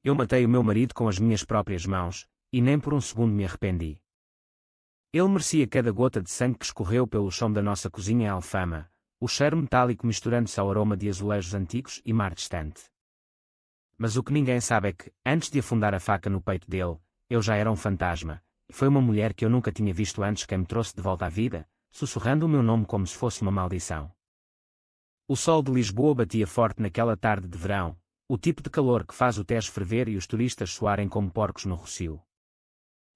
Eu matei o meu marido com as minhas próprias mãos, e nem por um segundo me arrependi. Ele merecia cada gota de sangue que escorreu pelo chão da nossa cozinha em Alfama, o cheiro metálico misturando-se ao aroma de azulejos antigos e mar distante. Mas o que ninguém sabe é que, antes de afundar a faca no peito dele, eu já era um fantasma, e foi uma mulher que eu nunca tinha visto antes quem me trouxe de volta à vida, sussurrando o meu nome como se fosse uma maldição. O sol de Lisboa batia forte naquela tarde de verão, o tipo de calor que faz o Tejo ferver e os turistas suarem como porcos no rocio.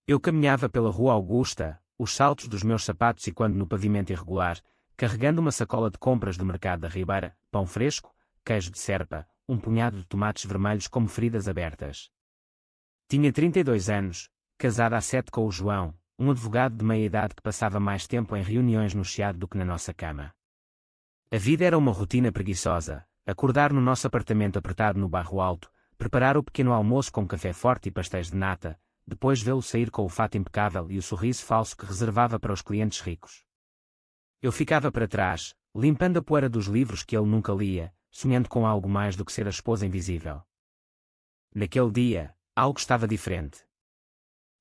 Eu caminhava pela Rua Augusta, os saltos dos meus sapatos e quando no pavimento irregular, carregando uma sacola de compras do mercado da Ribeira, pão fresco, queijo de serpa, um punhado de tomates vermelhos como feridas abertas. Tinha 32 anos, casada há 7 com o João, um advogado de meia-idade que passava mais tempo em reuniões no Chiado do que na nossa cama. A vida era uma rotina preguiçosa, acordar no nosso apartamento apertado no Barro Alto, preparar o pequeno almoço com café forte e pastéis de nata, depois vê-lo sair com o fato impecável e o sorriso falso que reservava para os clientes ricos. Eu ficava para trás, limpando a poeira dos livros que ele nunca lia, sonhando com algo mais do que ser a esposa invisível. Naquele dia, algo estava diferente.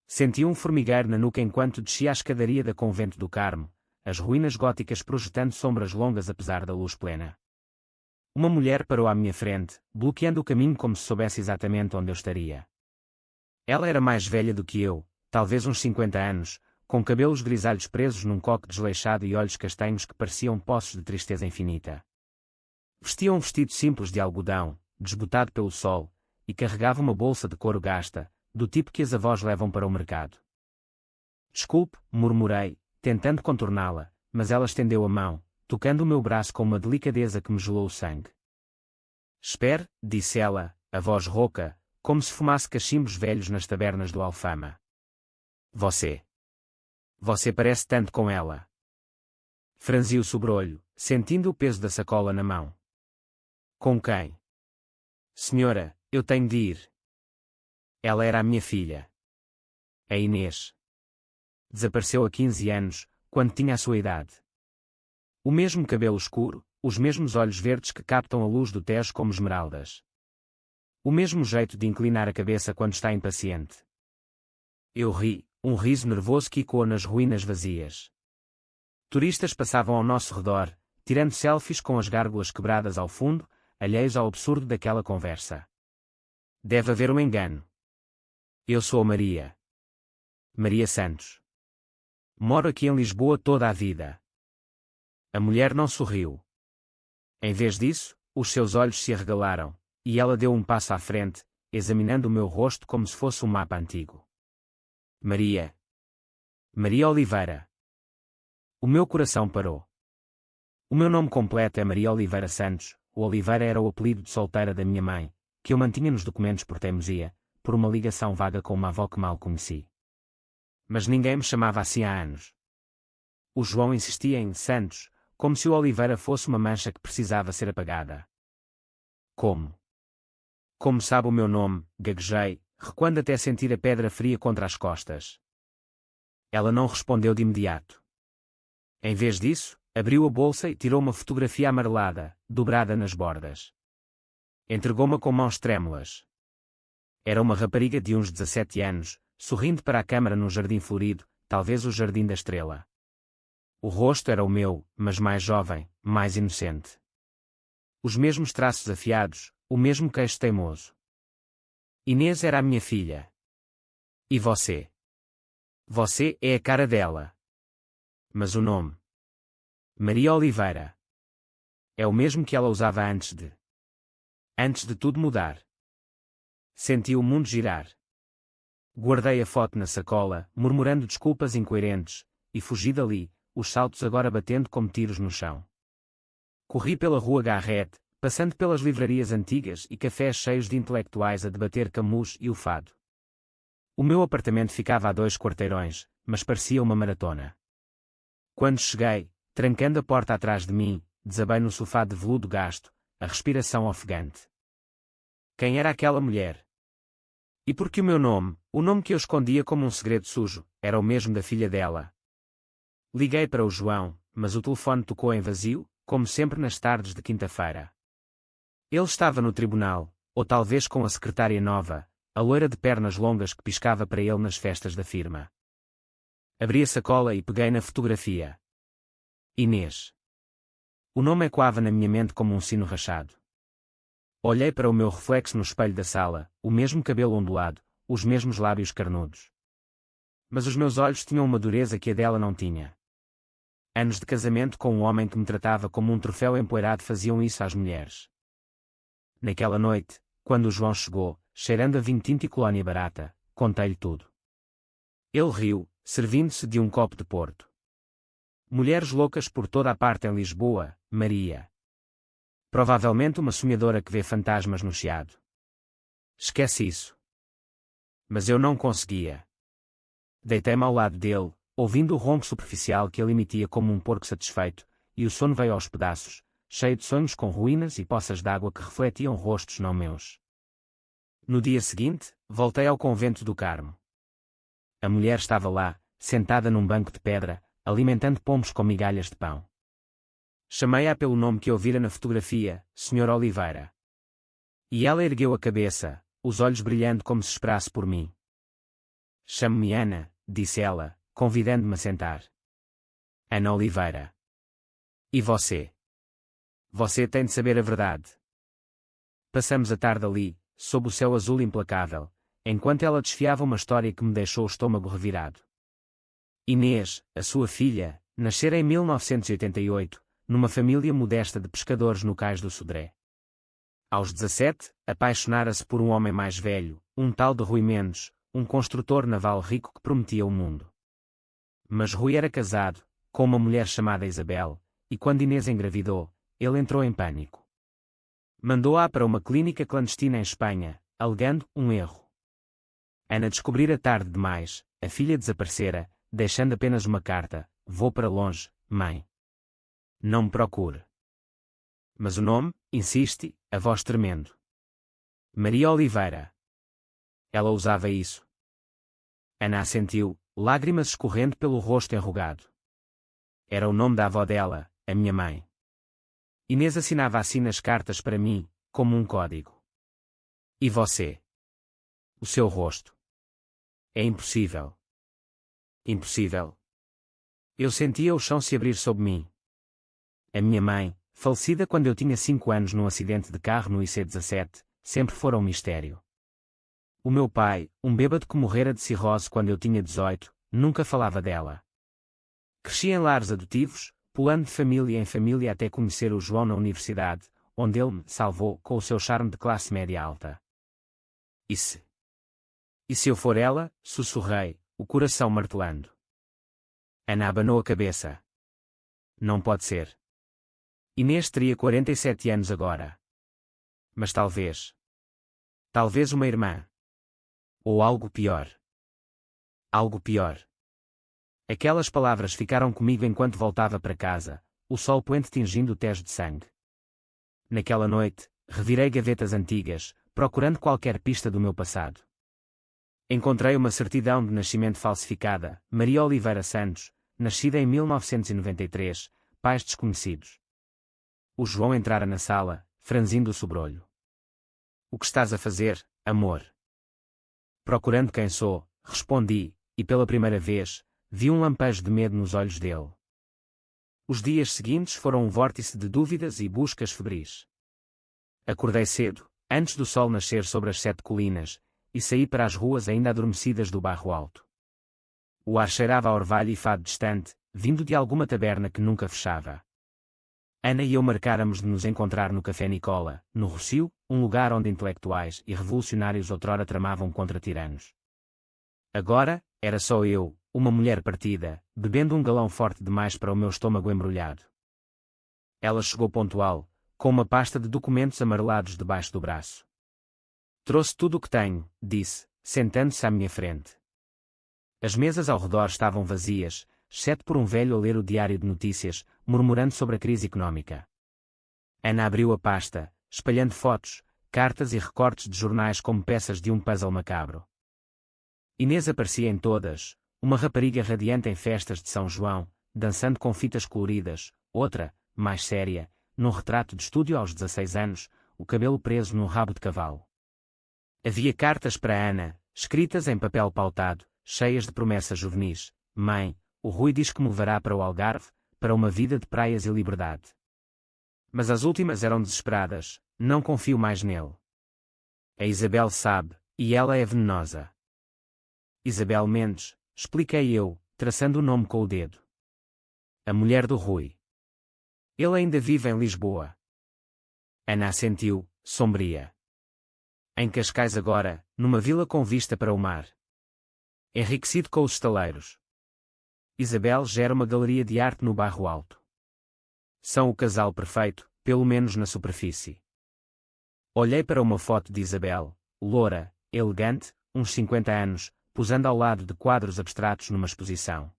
Senti um formigueiro na nuca enquanto descia a escadaria da Convento do Carmo, as ruínas góticas projetando sombras longas apesar da luz plena. Uma mulher parou à minha frente, bloqueando o caminho como se soubesse exatamente onde eu estaria. Ela era mais velha do que eu, talvez uns 50 anos, com cabelos grisalhos presos num coque desleixado e olhos castanhos que pareciam poços de tristeza infinita. Vestia um vestido simples de algodão, desbotado pelo sol, e carregava uma bolsa de couro gasta, do tipo que as avós levam para o mercado. Desculpe, murmurei, tentando contorná-la, mas ela estendeu a mão, tocando o meu braço com uma delicadeza que me gelou o sangue. Espere, disse ela, a voz rouca, como se fumasse cachimbos velhos nas tabernas do Alfama. Você parece tanto com ela. Franzi o sobrolho, sentindo o peso da sacola na mão. Com quem? Senhora, eu tenho de ir. Ela era a minha filha. A Inês. Desapareceu há 15 anos, quando tinha a sua idade. O mesmo cabelo escuro, os mesmos olhos verdes que captam a luz do Tejo como esmeraldas. O mesmo jeito de inclinar a cabeça quando está impaciente. Eu ri, um riso nervoso que ecoou nas ruínas vazias. Turistas passavam ao nosso redor, tirando selfies com as gárgulas quebradas ao fundo, alheios ao absurdo daquela conversa. Deve haver um engano. Eu sou a Maria. Maria Santos. Moro aqui em Lisboa toda a vida. A mulher não sorriu. Em vez disso, os seus olhos se arregalaram, e ela deu um passo à frente, examinando o meu rosto como se fosse um mapa antigo. Maria Oliveira. O meu coração parou. O meu nome completo é Maria Oliveira Santos, o Oliveira era o apelido de solteira da minha mãe, que eu mantinha nos documentos por teimosia, por uma ligação vaga com uma avó que mal conheci. Mas ninguém me chamava assim há anos. O João insistia em Santos, como se o Oliveira fosse uma mancha que precisava ser apagada. Como sabe o meu nome, gaguejei, recuando até sentir a pedra fria contra as costas. Ela não respondeu de imediato. Em vez disso, abriu a bolsa e tirou uma fotografia amarelada, dobrada nas bordas. Entregou-me com mãos trêmulas. Era uma rapariga de uns 17 anos, sorrindo para a câmara num jardim florido, talvez o Jardim da Estrela. O rosto era o meu, mas mais jovem, mais inocente. Os mesmos traços afiados, o mesmo queixo teimoso. Inês era a minha filha. E você? Você é a cara dela. Mas o nome? Maria Oliveira. É o mesmo que ela usava antes de tudo mudar. Senti o mundo girar. Guardei a foto na sacola, murmurando desculpas incoerentes, e fugi dali, os saltos agora batendo como tiros no chão. Corri pela Rua Garrett, passando pelas livrarias antigas e cafés cheios de intelectuais a debater Camus e o fado. O meu apartamento ficava a 2 quarteirões, mas parecia uma maratona. Quando cheguei, trancando a porta atrás de mim, desabei no sofá de veludo gasto, a respiração ofegante. Quem era aquela mulher? E por que o meu nome, o nome que eu escondia como um segredo sujo, era o mesmo da filha dela? Liguei para o João, mas o telefone tocou em vazio, como sempre nas tardes de quinta-feira. Ele estava no tribunal, ou talvez com a secretária nova, a loira de pernas longas que piscava para ele nas festas da firma. Abri a sacola e peguei na fotografia. Inês. O nome ecoava na minha mente como um sino rachado. Olhei para o meu reflexo no espelho da sala, o mesmo cabelo ondulado, os mesmos lábios carnudos. Mas os meus olhos tinham uma dureza que a dela não tinha. Anos de casamento com um homem que me tratava como um troféu empoeirado faziam isso às mulheres. Naquela noite, quando o João chegou, cheirando a vinho tinto e colónia barata, contei-lhe tudo. Ele riu, servindo-se de um copo de porto. Mulheres loucas por toda a parte em Lisboa, Maria. Provavelmente uma sonhadora que vê fantasmas no chiado. Esquece isso. Mas eu não conseguia. Deitei-me ao lado dele, ouvindo o ronco superficial que ele emitia como um porco satisfeito, e o sono veio aos pedaços, cheio de sonhos com ruínas e poças d'água que refletiam rostos não meus. No dia seguinte, voltei ao convento do Carmo. A mulher estava lá, sentada num banco de pedra, alimentando pombos com migalhas de pão. Chamei-a pelo nome que ouvira na fotografia, Sr. Oliveira. E ela ergueu a cabeça, os olhos brilhando como se esperasse por mim. Chamo-me Ana, disse ela, convidando-me a sentar. Ana Oliveira. E você? Você tem de saber a verdade. Passamos a tarde ali, sob o céu azul implacável, enquanto ela desfiava uma história que me deixou o estômago revirado. Inês, a sua filha, nascera em 1988, numa família modesta de pescadores no cais do Sodré. Aos 17, apaixonara-se por um homem mais velho, um tal de Rui Mendes, um construtor naval rico que prometia o mundo. Mas Rui era casado, com uma mulher chamada Isabel, e quando Inês engravidou, ele entrou em pânico. Mandou-a para uma clínica clandestina em Espanha, alegando um erro. Ana descobrira tarde demais, a filha desaparecera, deixando apenas uma carta: vou para longe, mãe. Não me procure. Mas o nome, insiste, a voz tremendo. Maria Oliveira. Ela usava isso. Ana assentiu, lágrimas escorrendo pelo rosto enrugado. Era o nome da avó dela, a minha mãe. Inês assinava assim nas cartas para mim, como um código. E você? O seu rosto. É impossível. Impossível. Eu sentia o chão se abrir sob mim. A minha mãe, falecida quando eu tinha 5 anos num acidente de carro no IC-17, sempre fora um mistério. O meu pai, um bêbado que morrera de cirrose quando eu tinha 18, nunca falava dela. Cresci em lares adotivos, pulando de família em família até conhecer o João na universidade, onde ele me salvou com o seu charme de classe média alta. E se eu for ela? Sussurrei, o coração martelando. Ana abanou a cabeça. Não pode ser. Inês teria 47 anos agora. Mas talvez. Talvez uma irmã. Ou algo pior. Algo pior. Aquelas palavras ficaram comigo enquanto voltava para casa, o sol poente tingindo o tejo de sangue. Naquela noite, revirei gavetas antigas, procurando qualquer pista do meu passado. Encontrei uma certidão de nascimento falsificada, Maria Oliveira Santos, nascida em 1993, pais desconhecidos. O João entrara na sala, franzindo o sobrolho. O que estás a fazer, amor? Procurando quem sou, respondi, e pela primeira vez, vi um lampejo de medo nos olhos dele. Os dias seguintes foram um vórtice de dúvidas e buscas febris. Acordei cedo, antes do sol nascer sobre as 7 colinas, e saí para as ruas ainda adormecidas do bairro alto. O ar cheirava a orvalho e fado distante, vindo de alguma taberna que nunca fechava. Ana e eu marcáramos de nos encontrar no Café Nicola, no Rossio, um lugar onde intelectuais e revolucionários outrora tramavam contra tiranos. Agora, era só eu, uma mulher partida, bebendo um galão forte demais para o meu estômago embrulhado. Ela chegou pontual, com uma pasta de documentos amarelados debaixo do braço. Trouxe tudo o que tenho, disse, sentando-se à minha frente. As mesas ao redor estavam vazias, exceto por um velho a ler o diário de notícias, murmurando sobre a crise económica. Ana abriu a pasta, espalhando fotos, cartas e recortes de jornais como peças de um puzzle macabro. Inês aparecia em todas, uma rapariga radiante em festas de São João, dançando com fitas coloridas, outra, mais séria, num retrato de estúdio aos 16 anos, o cabelo preso num rabo de cavalo. Havia cartas para Ana, escritas em papel pautado, cheias de promessas juvenis. Mãe, o Rui diz que me levará para o Algarve, para uma vida de praias e liberdade. Mas as últimas eram desesperadas, não confio mais nele. A Isabel sabe, e ela é venenosa. Isabel Mendes, expliquei eu, traçando o nome com o dedo. A mulher do Rui. Ele ainda vive em Lisboa. Ana assentiu, sombria. Em Cascais agora, numa vila com vista para o mar. Enriquecido com os estaleiros. Isabel gera uma galeria de arte no Bairro Alto. São o casal perfeito, pelo menos na superfície. Olhei para uma foto de Isabel, loura, elegante, uns 50 anos, posando ao lado de quadros abstratos numa exposição.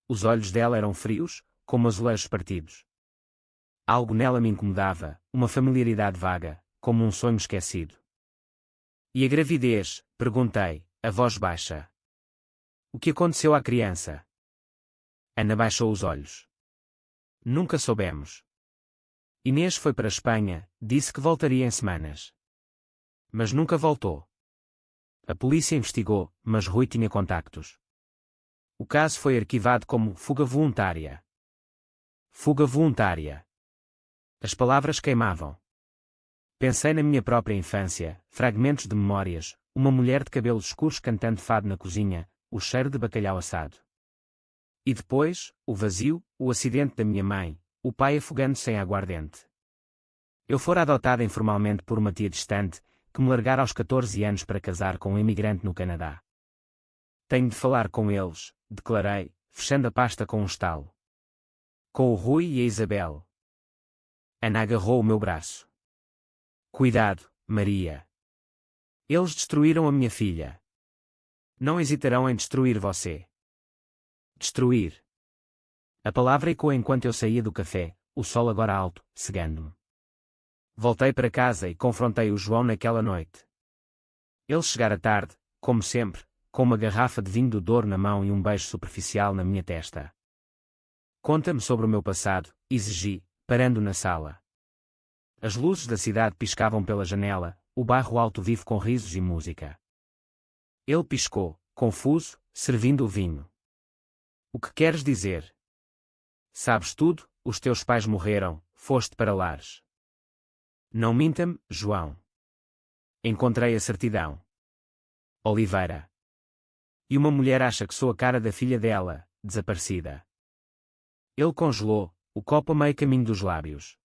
Os olhos dela eram frios, como azulejos partidos. Algo nela me incomodava, uma familiaridade vaga, como um sonho esquecido. E a gravidez? Perguntei, a voz baixa. O que aconteceu à criança? Ana baixou os olhos. Nunca soubemos. Inês foi para a Espanha, disse que voltaria em semanas. Mas nunca voltou. A polícia investigou, mas Rui tinha contactos. O caso foi arquivado como fuga voluntária. Fuga voluntária. As palavras queimavam. Pensei na minha própria infância, fragmentos de memórias, uma mulher de cabelos escuros cantando fado na cozinha, o cheiro de bacalhau assado. E depois, o vazio, o acidente da minha mãe, o pai afogando-se em aguardente. Eu fora adotada informalmente por uma tia distante, que me largara aos 14 anos para casar com um imigrante no Canadá. Tenho de falar com eles, declarei, fechando a pasta com um estalo. Com o Rui e a Isabel. Ana agarrou o meu braço. Cuidado, Maria. Eles destruíram a minha filha. Não hesitarão em destruir você. Destruir. A palavra ecoou enquanto eu saía do café, o sol agora alto, cegando-me. Voltei para casa e confrontei o João naquela noite. Ele chegara tarde, como sempre, com uma garrafa de vinho do Douro na mão e um beijo superficial na minha testa. Conta-me sobre o meu passado, exigi, parando na sala. As luzes da cidade piscavam pela janela, o bairro alto vive com risos e música. Ele piscou, confuso, servindo o vinho. O que queres dizer? Sabes tudo, os teus pais morreram, foste para Lares. Não minta-me, João. Encontrei a certidão. Oliveira. E uma mulher acha que sou a cara da filha dela, desaparecida. Ele congelou, o copo a meio caminho dos lábios.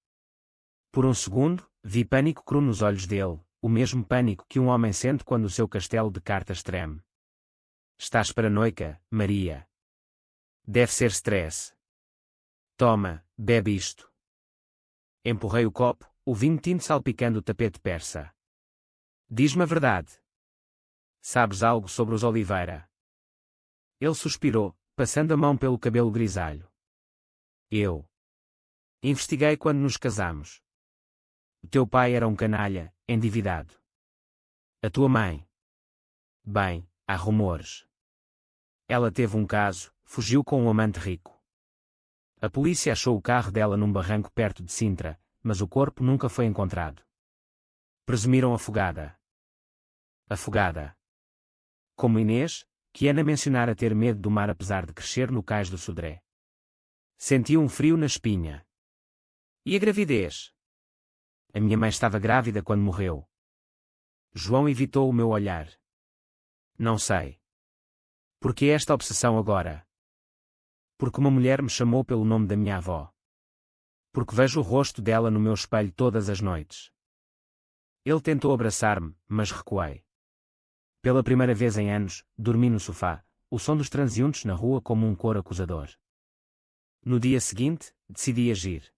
Por um segundo, vi pânico cru nos olhos dele, o mesmo pânico que um homem sente quando o seu castelo de cartas treme. Estás paranoica, Maria. Deve ser stress. Toma, bebe isto. Empurrei o copo, o vinho tinto salpicando o tapete persa. Diz-me a verdade. Sabes algo sobre os Oliveira? Ele suspirou, passando a mão pelo cabelo grisalho. Eu. Investiguei quando nos casamos. O teu pai era um canalha, endividado. A tua mãe? Bem, há rumores. Ela teve um caso, fugiu com um amante rico. A polícia achou o carro dela num barranco perto de Sintra, mas o corpo nunca foi encontrado. Presumiram afogada. Afogada. Como Inês, que Ana mencionara ter medo do mar apesar de crescer no cais do Sodré. Sentiu um frio na espinha. E a gravidez? A minha mãe estava grávida quando morreu. João evitou o meu olhar. Não sei. Por que esta obsessão agora? Porque uma mulher me chamou pelo nome da minha avó. Porque vejo o rosto dela no meu espelho todas as noites. Ele tentou abraçar-me, mas recuei. Pela primeira vez em anos, dormi no sofá, o som dos transeuntes na rua como um coro acusador. No dia seguinte, decidi agir.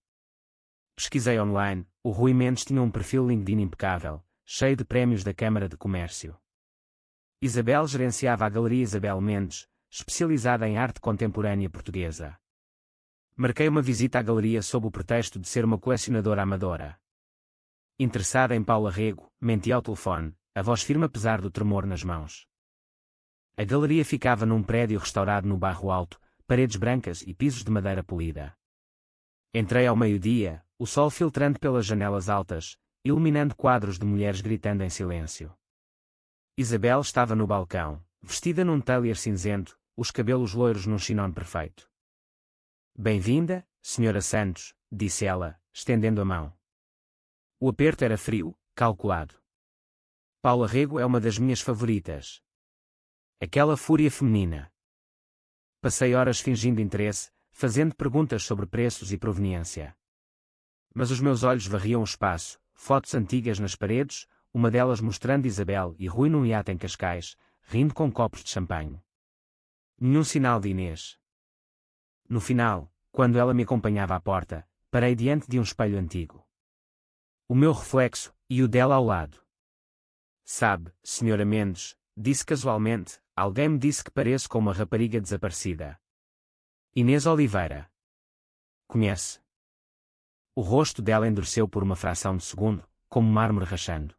Pesquisei online, o Rui Mendes tinha um perfil LinkedIn impecável, cheio de prémios da Câmara de Comércio. Isabel gerenciava a Galeria Isabel Mendes, especializada em arte contemporânea portuguesa. Marquei uma visita à galeria sob o pretexto de ser uma colecionadora amadora. Interessada em Paula Rego, menti ao telefone, a voz firme apesar do tremor nas mãos. A galeria ficava num prédio restaurado no Bairro Alto, paredes brancas e pisos de madeira polida. Entrei ao meio-dia, o sol filtrando pelas janelas altas, iluminando quadros de mulheres gritando em silêncio. Isabel estava no balcão, vestida num tailleur cinzento, os cabelos loiros num chinone perfeito. Bem-vinda, Sra. Santos, disse ela, estendendo a mão. O aperto era frio, calculado. Paula Rego é uma das minhas favoritas. Aquela fúria feminina. Passei horas fingindo interesse, fazendo perguntas sobre preços e proveniência. Mas os meus olhos varriam o espaço, fotos antigas nas paredes, uma delas mostrando Isabel e Rui num iate em Cascais, rindo com copos de champanhe. Nenhum sinal de Inês. No final, quando ela me acompanhava à porta, parei diante de um espelho antigo. O meu reflexo, e o dela ao lado. Sabe, Sra. Mendes, disse casualmente, alguém me disse que pareço com uma rapariga desaparecida. Inês Oliveira. Conhece? O rosto dela endureceu por uma fração de segundo, como mármore rachando.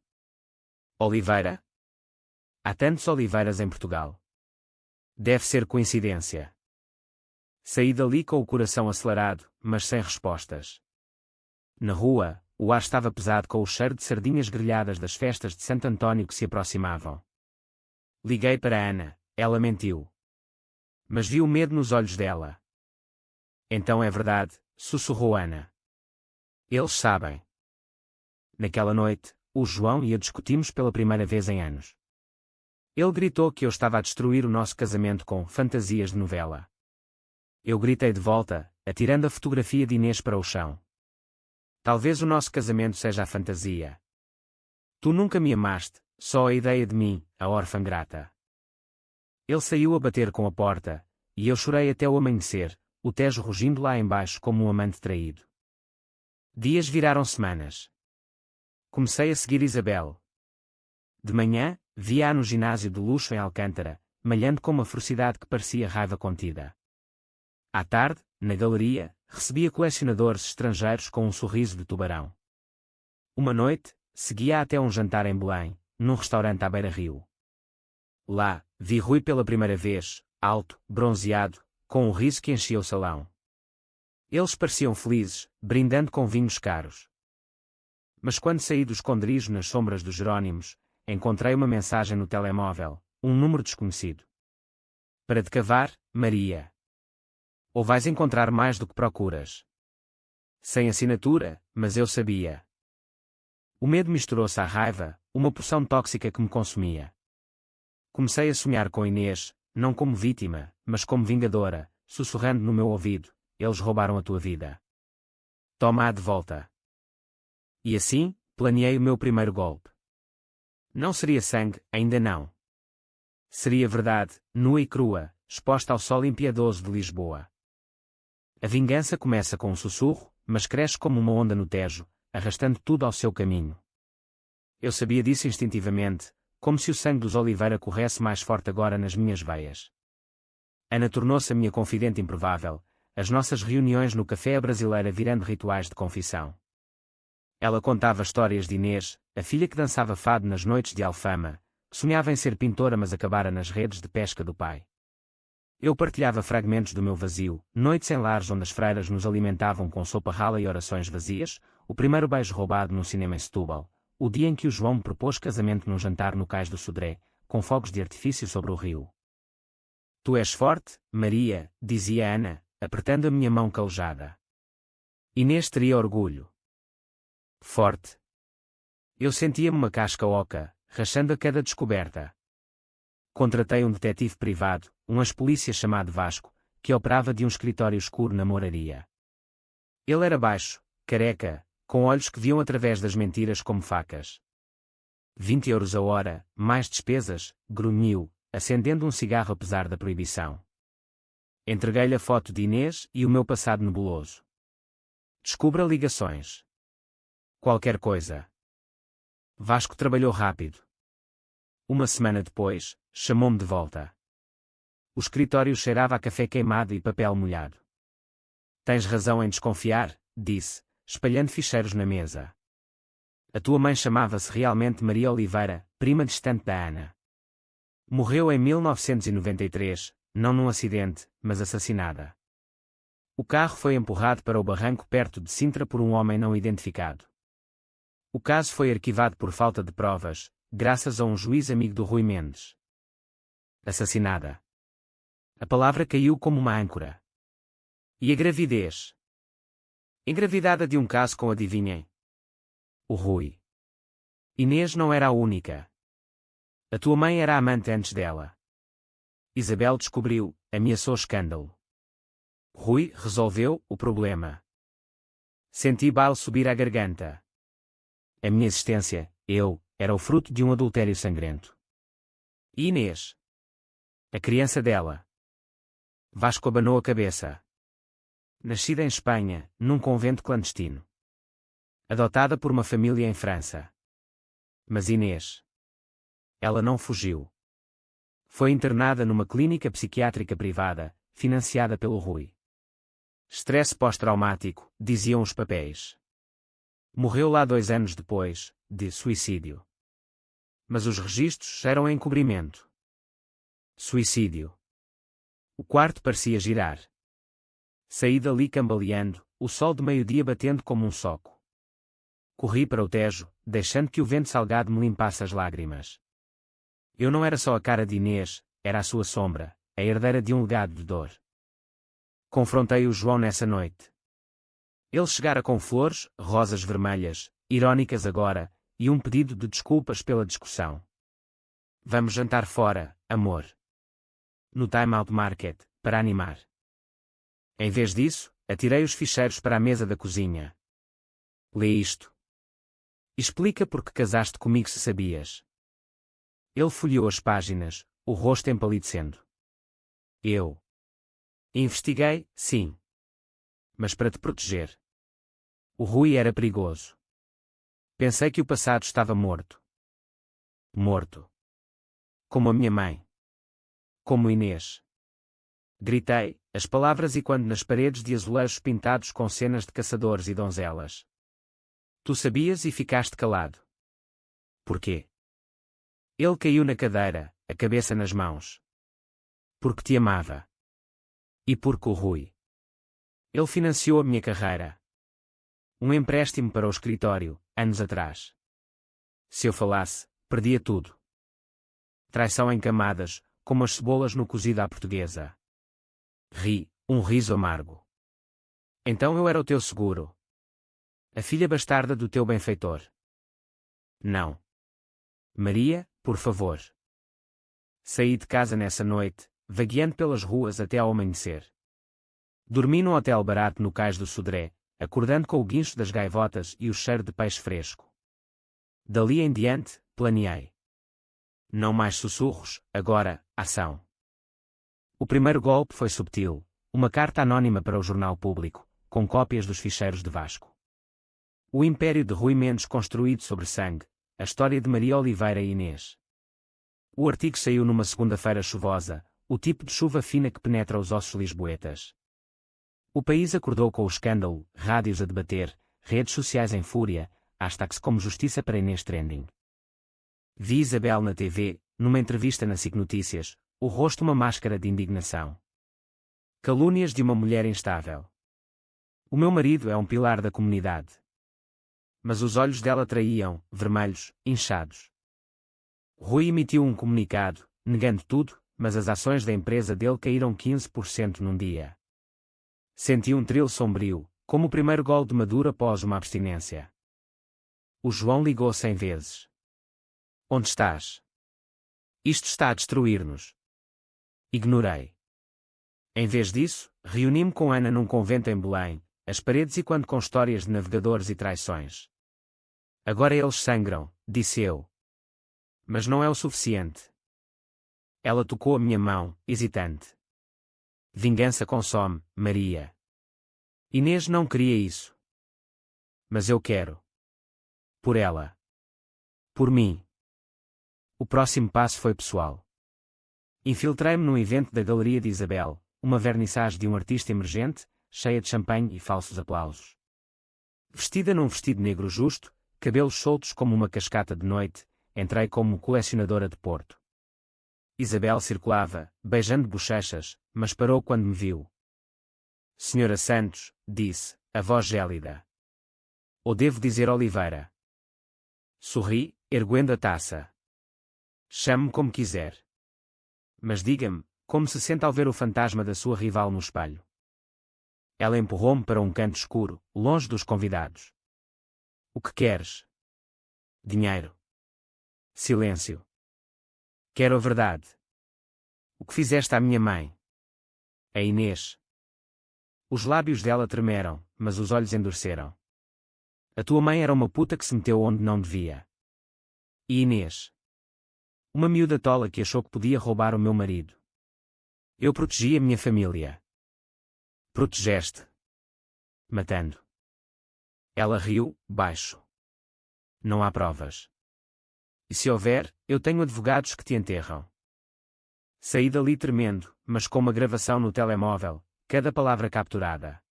Oliveira? Há tantos Oliveiras em Portugal. Deve ser coincidência. Saí dali com o coração acelerado, mas sem respostas. Na rua, o ar estava pesado com o cheiro de sardinhas grelhadas das festas de Santo António que se aproximavam. Liguei para Ana, ela mentiu. Mas vi o medo nos olhos dela. Então é verdade, sussurrou Ana. Eles sabem. Naquela noite, o João e eu discutimos pela primeira vez em anos. Ele gritou que eu estava a destruir o nosso casamento com fantasias de novela. Eu gritei de volta, atirando a fotografia de Inês para o chão. Talvez o nosso casamento seja a fantasia. Tu nunca me amaste, só a ideia de mim, a órfã grata. Ele saiu a bater com a porta, e eu chorei até o amanhecer, o Tejo rugindo lá embaixo como um amante traído. Dias viraram semanas. Comecei a seguir Isabel. De manhã, via-a no ginásio de luxo em Alcântara, malhando com uma ferocidade que parecia raiva contida. À tarde, na galeria, recebia colecionadores estrangeiros com um sorriso de tubarão. Uma noite, seguia-a até um jantar em Belém, num restaurante à beira-rio. Lá, vi Rui pela primeira vez, alto, bronzeado, com um riso que enchia o salão. Eles pareciam felizes, brindando com vinhos caros. Mas quando saí do esconderijo nas sombras dos Jerónimos, encontrei uma mensagem no telemóvel, um número desconhecido. Para te cavar, Maria. Ou vais encontrar mais do que procuras. Sem assinatura, mas eu sabia. O medo misturou-se à raiva, uma porção tóxica que me consumia. Comecei a sonhar com Inês, não como vítima, mas como vingadora, sussurrando no meu ouvido, eles roubaram a tua vida. Toma-a de volta. E assim, planeei o meu primeiro golpe. Não seria sangue, ainda não. Seria verdade, nua e crua, exposta ao sol impiedoso de Lisboa. A vingança começa com um sussurro, mas cresce como uma onda no Tejo, arrastando tudo ao seu caminho. Eu sabia disso instintivamente, como se o sangue dos Oliveira corresse mais forte agora nas minhas veias. Ana tornou-se a minha confidente improvável, as nossas reuniões no café à brasileira virando rituais de confissão. Ela contava histórias de Inês, a filha que dançava fado nas noites de Alfama, que sonhava em ser pintora mas acabara nas redes de pesca do pai. Eu partilhava fragmentos do meu vazio, noites em lares onde as freiras nos alimentavam com sopa rala e orações vazias, o primeiro beijo roubado num cinema em Setúbal, o dia em que o João me propôs casamento num jantar no cais do Sodré, com fogos de artifício sobre o rio. Tu és forte, Maria, dizia Ana, apertando a minha mão calejada. Inês teria orgulho. Forte. Eu sentia-me uma casca oca, rachando a cada descoberta. Contratei um detetive privado, um ex-polícia chamado Vasco, que operava de um escritório escuro na moraria. Ele era baixo, careca, com olhos que viam através das mentiras como facas. 20 euros a hora, mais despesas, grunhiu, acendendo um cigarro apesar da proibição. Entreguei-lhe a foto de Inês e o meu passado nebuloso. Descubra ligações. Qualquer coisa. Vasco trabalhou rápido. Uma semana depois, chamou-me de volta. O escritório cheirava a café queimado e papel molhado. Tens razão em desconfiar, disse, espalhando ficheiros na mesa. A tua mãe chamava-se realmente Maria Oliveira, prima distante da Ana. Morreu em 1993, não num acidente, mas assassinada. O carro foi empurrado para o barranco perto de Sintra por um homem não identificado. O caso foi arquivado por falta de provas, graças a um juiz amigo do Rui Mendes. Assassinada. A palavra caiu como uma âncora. E a gravidez? Engravidada de um caso com, adivinhem? O Rui. Inês não era a única. A tua mãe era a amante antes dela. Isabel descobriu, ameaçou escândalo. Rui resolveu o problema. Senti bile subir à garganta. A minha existência, eu, era o fruto de um adultério sangrento. E Inês? A criança dela. Vasco abanou a cabeça. Nascida em Espanha, num convento clandestino. Adotada por uma família em França. Mas Inês. Ela não fugiu. Foi internada numa clínica psiquiátrica privada, financiada pelo Rui. Estresse pós-traumático, diziam os papéis. Morreu lá 2 anos depois, de suicídio. Mas os registros eram encobrimento. Suicídio. O quarto parecia girar. Saí dali cambaleando, o sol de meio-dia batendo como um soco. Corri para o Tejo, deixando que o vento salgado me limpasse as lágrimas. Eu não era só a cara de Inês, era a sua sombra, a herdeira de um legado de dor. Confrontei o João nessa noite. Ele chegara com flores, rosas vermelhas, irônicas agora, e um pedido de desculpas pela discussão. Vamos jantar fora, amor. No Time Out Market, para animar. Em vez disso, atirei os ficheiros para a mesa da cozinha. Lê isto. Explica porque casaste comigo se sabias. Ele folheou as páginas, o rosto empalidecendo. Eu. Investiguei, sim. Mas para te proteger. O Rui era perigoso. Pensei que o passado estava morto. Morto. Como a minha mãe. Como Inês. Gritei, as palavras ecoando nas paredes de azulejos pintados com cenas de caçadores e donzelas. Tu sabias e ficaste calado. Porquê? Ele caiu na cadeira, a cabeça nas mãos. Porque te amava. E porque o Rui. Ele financiou a minha carreira. Um empréstimo para o escritório, anos atrás. Se eu falasse, perdia tudo. Traição em camadas, como as cebolas no cozido à portuguesa. Ri, um riso amargo. Então eu era o teu seguro. A filha bastarda do teu benfeitor. Não. Maria, por favor. Saí de casa nessa noite, vagueando pelas ruas até ao amanhecer. Dormi num hotel barato no cais do Sodré, acordando com o guincho das gaivotas e o cheiro de peixe fresco. Dali em diante, planeei. Não mais sussurros, agora, ação. O primeiro golpe foi subtil, uma carta anónima para o Jornal Público, com cópias dos ficheiros de Vasco. O império de Rui Mendes construído sobre sangue, a história de Maria Oliveira e Inês. O artigo saiu numa segunda-feira chuvosa, o tipo de chuva fina que penetra os ossos lisboetas. O país acordou com o escândalo, rádios a debater, redes sociais em fúria, hashtags como Justiça para Inês trending. Vi Isabel na TV, numa entrevista na SIC Notícias, o rosto uma máscara de indignação. Calúnias de uma mulher instável. O meu marido é um pilar da comunidade. Mas os olhos dela traíam, vermelhos, inchados. Rui emitiu um comunicado, negando tudo, mas as ações da empresa dele caíram 15% num dia. Senti um trilo sombrio, como o primeiro gol de Maduro após uma abstinência. O João ligou 100 vezes. Onde estás? Isto está a destruir-nos. Ignorei. Em vez disso, reuni-me com Ana num convento em Belém, as paredes ecoando com histórias de navegadores e traições. Agora eles sangram, disse eu. Mas não é o suficiente. Ela tocou a minha mão, hesitante. Vingança consome, Maria. Inês não queria isso. Mas eu quero. Por ela. Por mim. O próximo passo foi pessoal. Infiltrei-me num evento da Galeria de Isabel, uma vernissage de um artista emergente, cheia de champanhe e falsos aplausos. Vestida num vestido negro justo, cabelos soltos como uma cascata de noite, entrei como colecionadora de Porto. Isabel circulava, beijando bochechas, mas parou quando me viu. Senhora Santos, disse, a voz gélida. Ou devo dizer Oliveira? Sorri, erguendo a taça. Chame-me como quiser. Mas diga-me, como se sente ao ver o fantasma da sua rival no espelho? Ela empurrou-me para um canto escuro, longe dos convidados. O que queres? Dinheiro. Silêncio. Quero a verdade. O que fizeste à minha mãe? A Inês. Os lábios dela tremeram, mas os olhos endureceram. A tua mãe era uma puta que se meteu onde não devia. E Inês? Uma miúda tola que achou que podia roubar o meu marido. Eu protegi a minha família. Protegeste. Matando. Ela riu, baixo. Não há provas. E se houver, eu tenho advogados que te enterram. Saí dali tremendo, mas com uma gravação no telemóvel, cada palavra capturada.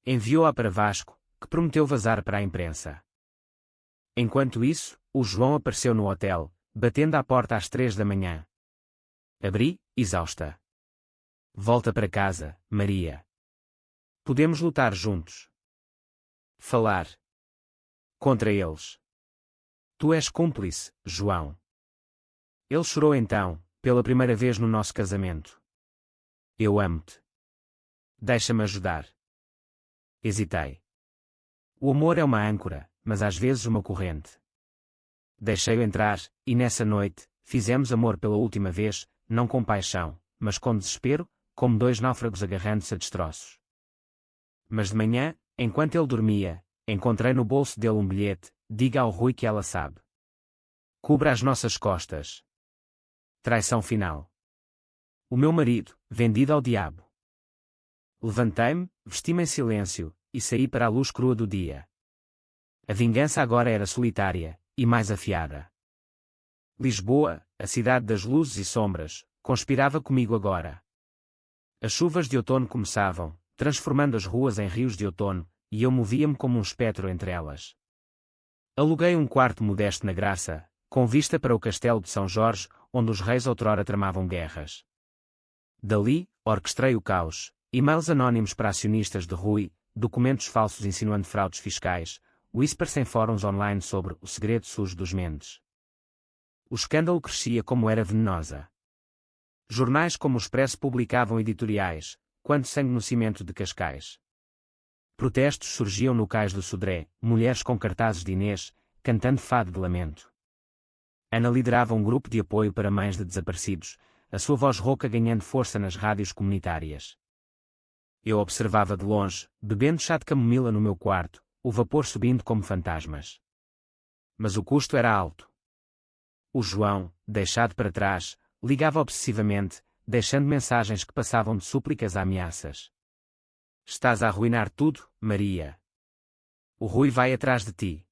Enviou-a para Vasco, que prometeu vazar para a imprensa. Enquanto isso, o João apareceu no hotel, batendo à porta às 3 da manhã. Abri, exausta. Volta para casa, Maria. Podemos lutar juntos. Falar. Contra eles. Tu és cúmplice, João. Ele chorou então, pela primeira vez no nosso casamento. Eu amo-te. Deixa-me ajudar. Hesitei. O amor é uma âncora, mas às vezes uma corrente. Deixei-o entrar, e nessa noite, fizemos amor pela última vez, não com paixão, mas com desespero, como dois náufragos agarrando-se a destroços. Mas de manhã, enquanto ele dormia, encontrei no bolso dele um bilhete: diga ao Rui que ela sabe. Cubra as nossas costas. Traição final. O meu marido, vendido ao diabo. Levantei-me, vesti-me em silêncio, e saí para a luz crua do dia. A vingança agora era solitária, e mais afiada. Lisboa, a cidade das luzes e sombras, conspirava comigo agora. As chuvas de outono começavam, transformando as ruas em rios de outono, e eu movia-me como um espectro entre elas. Aluguei um quarto modesto na Graça, com vista para o castelo de São Jorge, onde os reis outrora tramavam guerras. Dali, orquestrei o caos, e-mails anónimos para acionistas de Rui, documentos falsos insinuando fraudes fiscais, whispers em fóruns online sobre o segredo sujo dos Mendes. O escândalo crescia como era venenosa. Jornais como o Expresso publicavam editoriais: quanto sangue no cimento de Cascais. Protestos surgiam no cais do Sodré, mulheres com cartazes de Inês, cantando fado de lamento. Ana liderava um grupo de apoio para mães de desaparecidos, a sua voz rouca ganhando força nas rádios comunitárias. Eu observava de longe, bebendo chá de camomila no meu quarto, o vapor subindo como fantasmas. Mas o custo era alto. O João, deixado para trás, ligava obsessivamente, deixando mensagens que passavam de súplicas a ameaças. Estás a arruinar tudo, Maria. O Rui vai atrás de ti.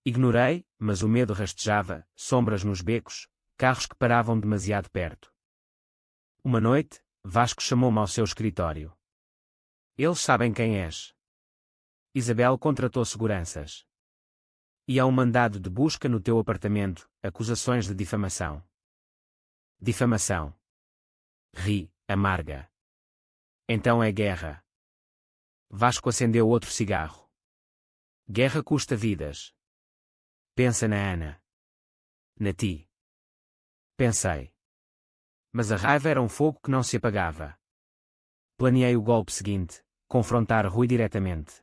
Ignorei, mas o medo rastejava, sombras nos becos, carros que paravam demasiado perto. Uma noite, Vasco chamou-me ao seu escritório. Eles sabem quem és. Isabel contratou seguranças. E há um mandado de busca no teu apartamento, acusações de difamação. Difamação. Ri, amarga. Então é guerra. Vasco acendeu outro cigarro. Guerra custa vidas. Pensa na Ana. Na ti. Pensei. Mas a raiva era um fogo que não se apagava. Planeei o golpe seguinte: confrontar Rui diretamente.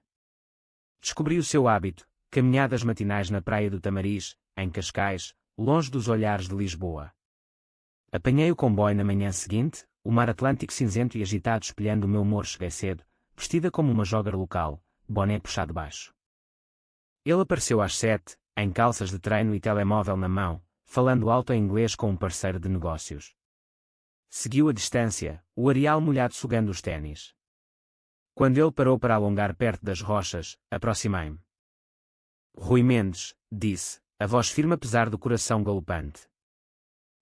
Descobri o seu hábito: caminhadas matinais na praia do Tamariz, em Cascais, longe dos olhares de Lisboa. Apanhei o comboio na manhã seguinte, o mar Atlântico cinzento e agitado espelhando o meu humor. Cheguei cedo, vestida como uma jogger local, boné puxado baixo. Ele apareceu às 7, em calças de treino e telemóvel na mão, falando alto em inglês com um parceiro de negócios. Seguiu a distância, o areal molhado sugando os ténis. Quando ele parou para alongar perto das rochas, aproximei-me. Rui Mendes, disse, a voz firme apesar do coração galopante.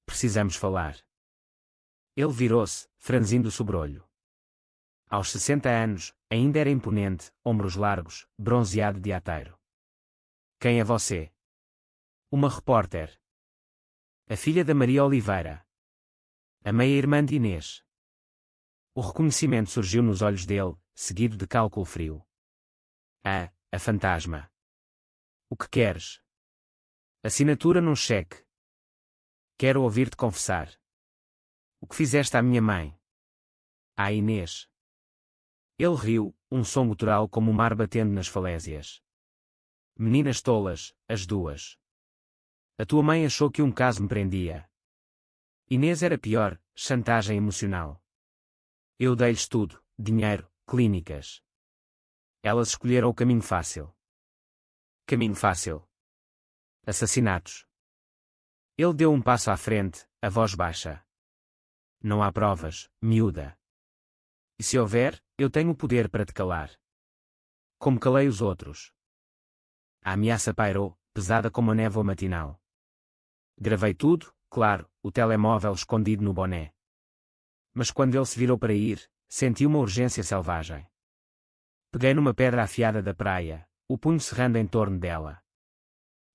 Precisamos falar. Ele virou-se, franzindo o sobrolho. Aos 60 anos, ainda era imponente, ombros largos, bronzeado de ateiro. Quem é você? Uma repórter. A filha da Maria Oliveira. A meia-irmã de Inês. O reconhecimento surgiu nos olhos dele, seguido de cálculo frio. A fantasma. O que queres? Assinatura num cheque. Quero ouvir-te confessar. O que fizeste à minha mãe? À Inês. Ele riu, um som gutural como o mar batendo nas falésias. Meninas tolas, as duas. A tua mãe achou que um caso me prendia. Inês era pior, chantagem emocional. Eu dei-lhes tudo, dinheiro, clínicas. Elas escolheram o caminho fácil. Caminho fácil. Assassinatos. Ele deu um passo à frente, a voz baixa. Não há provas, miúda. E se houver, eu tenho o poder para te calar. Como calei os outros. A ameaça pairou, pesada como a névoa matinal. Gravei tudo, claro, o telemóvel escondido no boné. Mas quando ele se virou para ir, senti uma urgência selvagem. Peguei numa pedra afiada da praia, o punho cerrando em torno dela.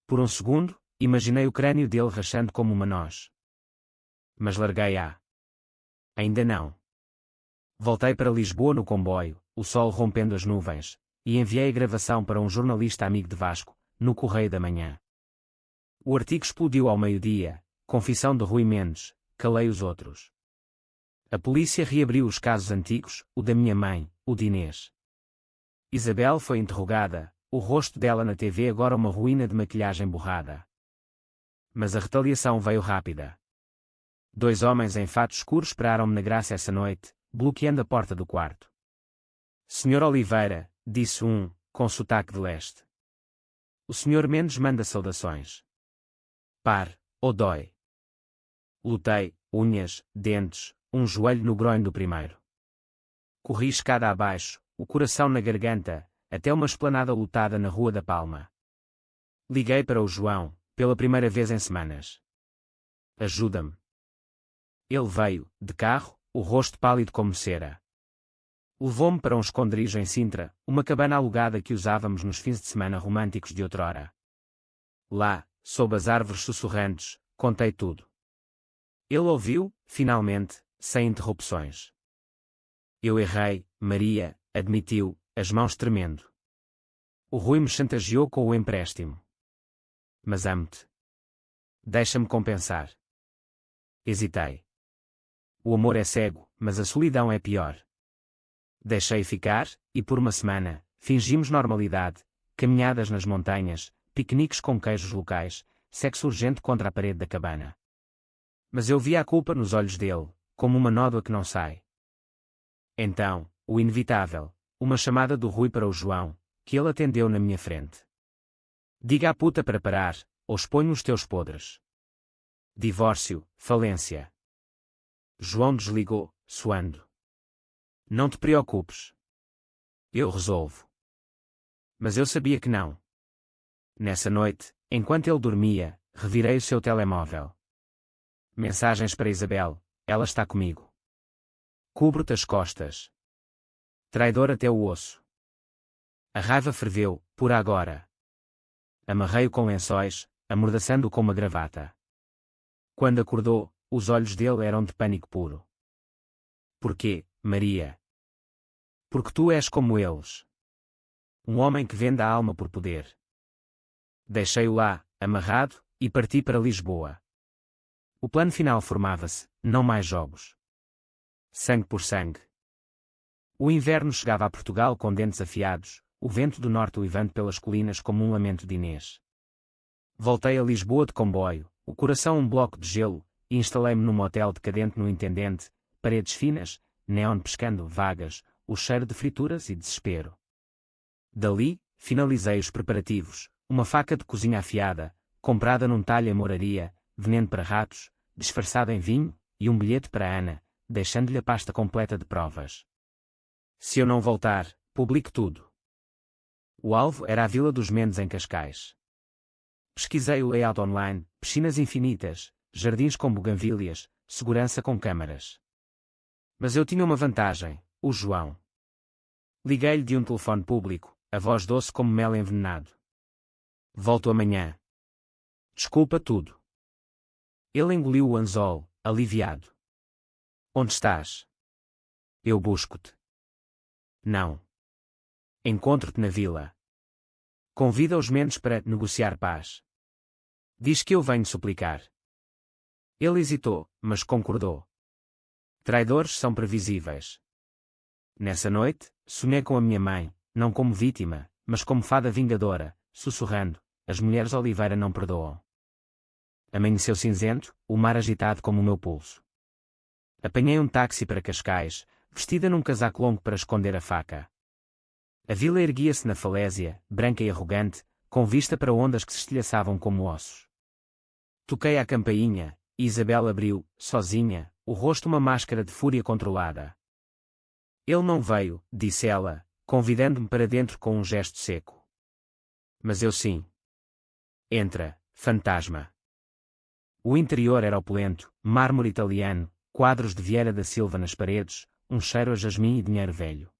Por um segundo, imaginei o crânio dele rachando como uma noz. Mas larguei-a. Ainda não. Voltei para Lisboa no comboio, o sol rompendo as nuvens, e enviei a gravação para um jornalista amigo de Vasco, no Correio da Manhã. O artigo explodiu ao meio-dia, confissão de Rui Mendes, calei os outros. A polícia reabriu os casos antigos, o da minha mãe, o de Inês. Isabel foi interrogada, o rosto dela na TV agora uma ruína de maquilhagem borrada. Mas a retaliação veio rápida. 2 homens em fato escuro esperaram-me na Graça essa noite, bloqueando a porta do quarto. Senhor Oliveira, disse um, com sotaque de leste. O Sr. Mendes manda saudações. Par, ou dói. Lutei, unhas, dentes, um joelho no groin do primeiro. Corri escada abaixo, o coração na garganta, até uma esplanada lotada na Rua da Palma. Liguei para o João, pela primeira vez em semanas. Ajuda-me. Ele veio, de carro, o rosto pálido como cera. Levou-me para um esconderijo em Sintra, uma cabana alugada que usávamos nos fins de semana românticos de outrora. Lá, sob as árvores sussurrantes, contei tudo. Ele ouviu, finalmente, sem interrupções. Eu errei, Maria, admitiu, as mãos tremendo. O Rui me chantageou com o empréstimo. Mas amo-te. Deixa-me compensar. Hesitei. O amor é cego, mas a solidão é pior. Deixei ficar, e por uma semana, fingimos normalidade, caminhadas nas montanhas, piqueniques com queijos locais, sexo urgente contra a parede da cabana. Mas eu via a culpa nos olhos dele, como uma nódoa que não sai. Então, o inevitável, uma chamada do Rui para o João, que ele atendeu na minha frente. Diga à puta para parar, ou exponho os teus podres. Divórcio, falência. João desligou, suando. Não te preocupes. Eu resolvo. Mas eu sabia que não. Nessa noite, enquanto ele dormia, revirei o seu telemóvel. Mensagens para Isabel, ela está comigo. Cubro-te as costas. Traidor até o osso. A raiva ferveu, por agora. Amarrei-o com lençóis, amordaçando-o com uma gravata. Quando acordou, os olhos dele eram de pânico puro. Porquê, Maria? Porque tu és como eles. Um homem que vende a alma por poder. Deixei-o lá, amarrado, e parti para Lisboa. O plano final formava-se, não mais jogos. Sangue por sangue. O inverno chegava a Portugal com dentes afiados, o vento do norte uivando pelas colinas como um lamento de Inês. Voltei a Lisboa de comboio, o coração um bloco de gelo, e instalei-me num motel decadente no Intendente, paredes finas, neon pescando vagas, o cheiro de frituras e desespero. Dali, finalizei os preparativos, uma faca de cozinha afiada, comprada num talho em Moraria, veneno para ratos, disfarçado em vinho, e um bilhete para Ana, deixando-lhe a pasta completa de provas. Se eu não voltar, publique tudo. O alvo era a Vila dos Mendes em Cascais. Pesquisei o layout online, piscinas infinitas, jardins com buganvílias, segurança com câmaras. Mas eu tinha uma vantagem, o João. Liguei-lhe de um telefone público, a voz doce como mel envenenado. Volto amanhã. Desculpa tudo. Ele engoliu o anzol, aliviado. Onde estás? Eu busco-te. Não. Encontro-te na vila. Convida os Mendes para negociar paz. Diz que eu venho suplicar. Ele hesitou, mas concordou. Traidores são previsíveis. Nessa noite, sonhei com a minha mãe, não como vítima, mas como fada vingadora, sussurrando: as mulheres Oliveira não perdoam. Amanheceu cinzento, o mar agitado como o meu pulso. Apanhei um táxi para Cascais, vestida num casaco longo para esconder a faca. A vila erguia-se na falésia, branca e arrogante, com vista para ondas que se estilhaçavam como ossos. Toquei à campainha, e Isabel abriu, sozinha, o rosto uma máscara de fúria controlada. Ele não veio, disse ela, convidando-me para dentro com um gesto seco. Mas eu sim. Entra, fantasma. O interior era opulento, mármore italiano, quadros de Vieira da Silva nas paredes, um cheiro a jasmim e dinheiro velho.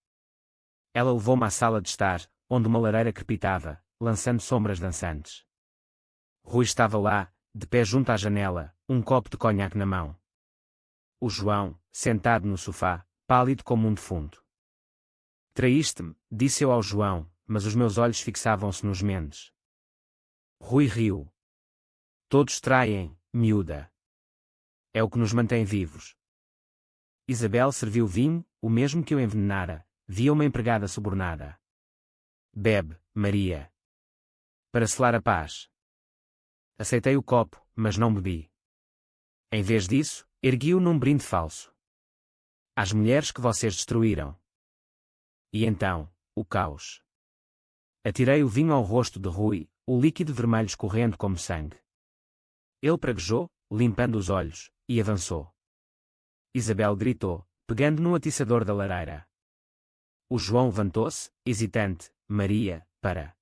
Ela levou-me à sala de estar, onde uma lareira crepitava, lançando sombras dançantes. Rui estava lá, de pé junto à janela, um copo de conhaque na mão. O João, sentado no sofá, pálido como um defunto. Traíste-me, disse eu ao João, mas os meus olhos fixavam-se nos Mendes. Rui riu. Todos traem, miúda. É o que nos mantém vivos. Isabel serviu vinho, o mesmo que eu envenenara, via uma empregada subornada. Bebe, Maria. Para selar a paz. Aceitei o copo, mas não bebi. Em vez disso, ergui-o num brinde falso. Às mulheres que vocês destruíram. E então, o caos. Atirei o vinho ao rosto de Rui, o líquido vermelho escorrendo como sangue. Ele praguejou, limpando os olhos, e avançou. Isabel gritou, pegando no atiçador da lareira. O João levantou-se, hesitante: Maria, para.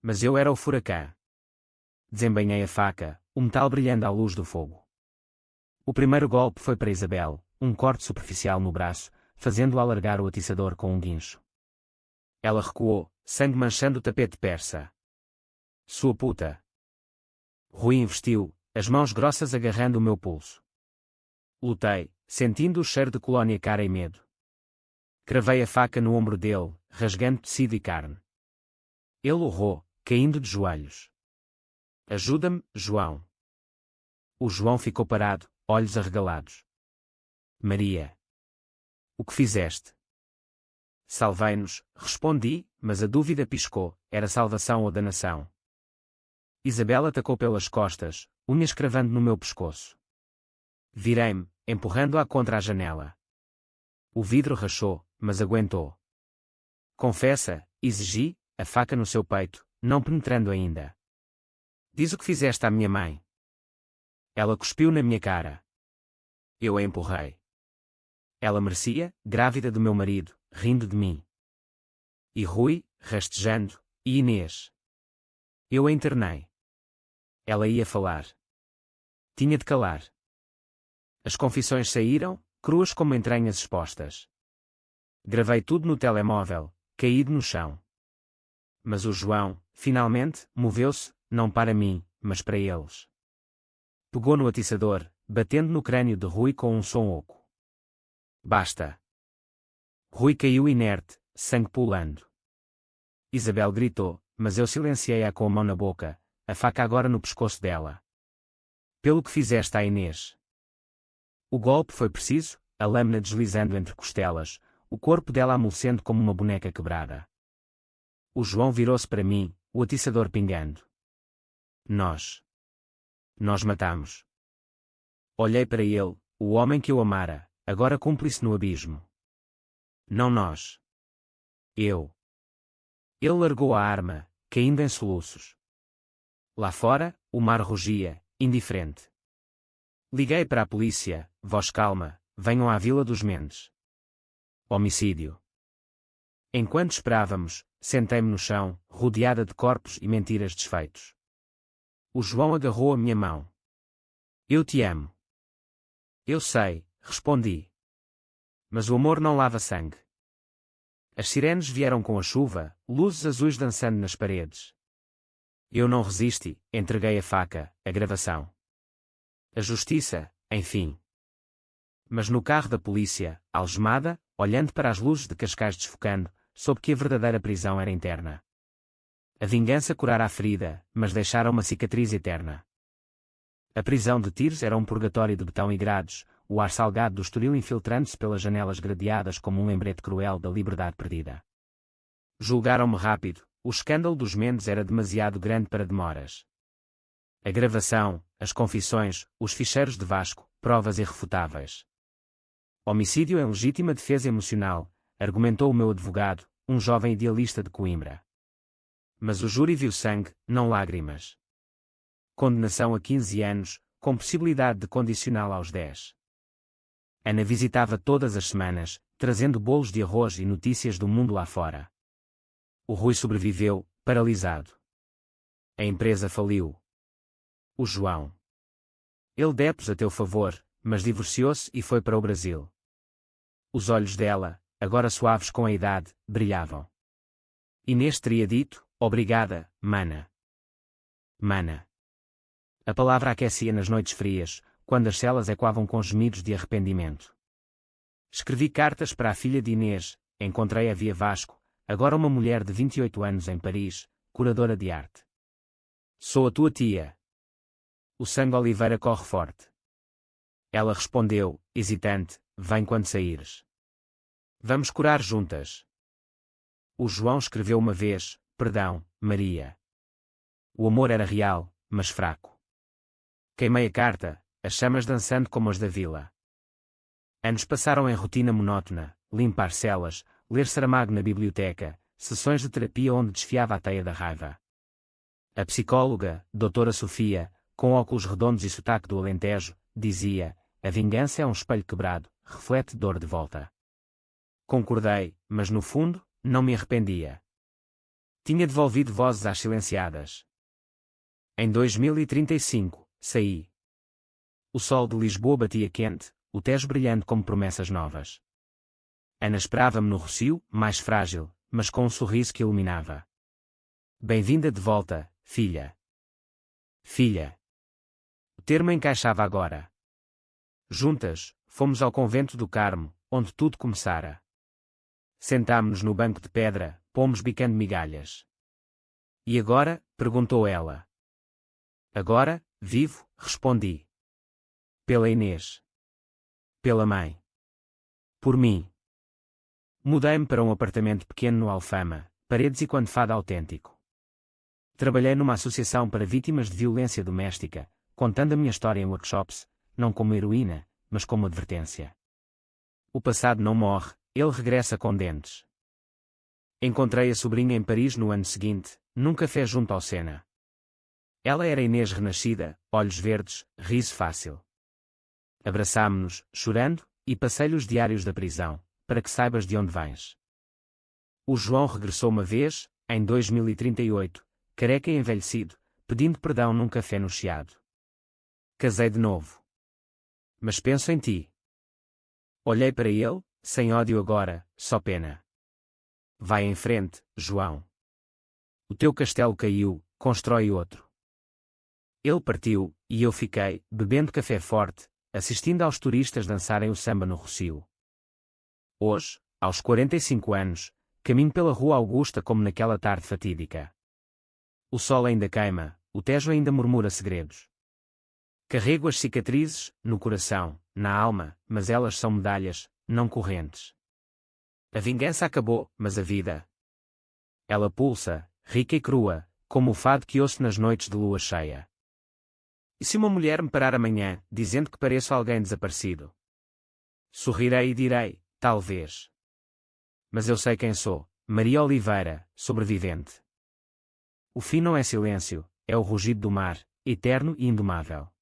Mas eu era o furacão. Desembainhei a faca, o metal brilhando à luz do fogo. O primeiro golpe foi para Isabel, um corte superficial no braço, fazendo-a alargar o atiçador com um guincho. Ela recuou, sangue manchando o tapete persa. Sua puta! Rui investiu, as mãos grossas agarrando o meu pulso. Lutei, sentindo o cheiro de colónia cara e medo. Cravei a faca no ombro dele, rasgando tecido e carne. Ele urrou, caindo de joelhos. Ajuda-me, João. O João ficou parado, olhos arregalados. Maria. O que fizeste? Salvei-nos, respondi, mas a dúvida piscou, era salvação ou danação. Isabel atacou pelas costas, unhas cravando no meu pescoço. Virei-me, empurrando-a contra a janela. O vidro rachou, mas aguentou. Confessa, exigi, a faca no seu peito, não penetrando ainda. Diz o que fizeste à minha mãe. Ela cuspiu na minha cara. Eu a empurrei. Ela merecia, grávida do meu marido, rindo de mim. E Rui, rastejando, e Inês. Eu a internei. Ela ia falar. Tinha de calar. As confissões saíram, cruas como entranhas expostas. Gravei tudo no telemóvel, caído no chão. Mas o João, finalmente, moveu-se, não para mim, mas para eles. Pegou no atiçador, batendo no crânio de Rui com um som oco. Basta. Rui caiu inerte, sangue pulando. Isabel gritou, mas eu silenciei-a com a mão na boca, a faca agora no pescoço dela. Pelo que fizeste à Inês. O golpe foi preciso, a lâmina deslizando entre costelas, o corpo dela amolecendo como uma boneca quebrada. O João virou-se para mim, o atiçador pingando. Nós matamos. Olhei para ele, o homem que eu amara, agora cúmplice no abismo. Não nós. Eu. Ele largou a arma, caindo em soluços. Lá fora, o mar rugia, indiferente. Liguei para a polícia, voz calma, venham à Vila dos Mendes. Homicídio. Enquanto esperávamos, sentei-me no chão, rodeada de corpos e mentiras desfeitos. O João agarrou a minha mão. Eu te amo. Eu sei, respondi. Mas o amor não lava sangue. As sirenes vieram com a chuva, luzes azuis dançando nas paredes. Eu não resisti, entreguei a faca, a gravação. A justiça, enfim. Mas no carro da polícia, algemada, olhando para as luzes de Cascais desfocando, soube que a verdadeira prisão era interna. A vingança curara a ferida, mas deixara uma cicatriz eterna. A prisão de Tires era um purgatório de betão e grades, o ar salgado do Estoril infiltrando-se pelas janelas gradeadas como um lembrete cruel da liberdade perdida. Julgaram-me rápido, o escândalo dos Mendes era demasiado grande para demoras. A gravação, as confissões, os ficheiros de Vasco, provas irrefutáveis. Homicídio em legítima defesa emocional, argumentou o meu advogado, um jovem idealista de Coimbra. Mas o júri viu sangue, não lágrimas. Condenação a 15 anos, com possibilidade de condicional aos 10. Ana visitava todas as semanas, trazendo bolos de arroz e notícias do mundo lá fora. O Rui sobreviveu, paralisado. A empresa faliu. O João. Ele depôs a teu favor, mas divorciou-se e foi para o Brasil. Os olhos dela, agora suaves com a idade, brilhavam. Inês teria dito, obrigada, mana. Mana. A palavra aquecia nas noites frias, quando as celas ecoavam com gemidos de arrependimento. Escrevi cartas para a filha de Inês, encontrei-a via Vasco, agora uma mulher de 28 anos em Paris, curadora de arte. Sou a tua tia. O sangue Oliveira corre forte. Ela respondeu, hesitante, vem quando saíres. Vamos curar juntas. O João escreveu uma vez, perdão, Maria. O amor era real, mas fraco. Queimei a carta, as chamas dançando como as da vila. Anos passaram em rotina monótona, limpar celas, ler Saramago na biblioteca, sessões de terapia onde desfiava a teia da raiva. A psicóloga, doutora Sofia, com óculos redondos e sotaque do Alentejo, dizia, a vingança é um espelho quebrado, reflete dor de volta. Concordei, mas no fundo, não me arrependia. Tinha devolvido vozes às silenciadas. Em 2035, saí. O sol de Lisboa batia quente, o Tejo brilhando como promessas novas. Ana esperava-me no Rossio, mais frágil, mas com um sorriso que iluminava. Bem-vinda de volta, filha. Filha. O termo encaixava agora. Juntas, fomos ao convento do Carmo, onde tudo começara. Sentámo-nos no banco de pedra, pomos bicando migalhas. E agora? Perguntou ela. Agora, vivo, respondi. Pela Inês. Pela mãe. Por mim. Mudei-me para um apartamento pequeno no Alfama, paredes e quando-fada autêntico. Trabalhei numa associação para vítimas de violência doméstica, contando a minha história em workshops, não como heroína, mas como advertência. O passado não morre, ele regressa com dentes. Encontrei a sobrinha em Paris no ano seguinte, num café junto ao Sena. Ela era Inês renascida, olhos verdes, riso fácil. Abraçámo-nos, chorando, e passei-lhe os diários da prisão, para que saibas de onde vens. O João regressou uma vez, em 2038, careca e envelhecido, pedindo perdão num café no Chiado. Casei de novo. Mas penso em ti. Olhei para ele, sem ódio agora, só pena. Vai em frente, João. O teu castelo caiu, constrói outro. Ele partiu, e eu fiquei, bebendo café forte, assistindo aos turistas dançarem o samba no Rossio. Hoje, aos 45 anos, caminho pela Rua Augusta como naquela tarde fatídica. O sol ainda queima, o Tejo ainda murmura segredos. Carrego as cicatrizes, no coração, na alma, mas elas são medalhas, não correntes. A vingança acabou, mas a vida. Ela pulsa, rica e crua, como o fado que ouço nas noites de lua cheia. E se uma mulher me parar amanhã, dizendo que pareço alguém desaparecido? Sorrirei e direi, talvez. Mas eu sei quem sou, Maria Oliveira, sobrevivente. O fim não é silêncio, é o rugido do mar, eterno e indomável.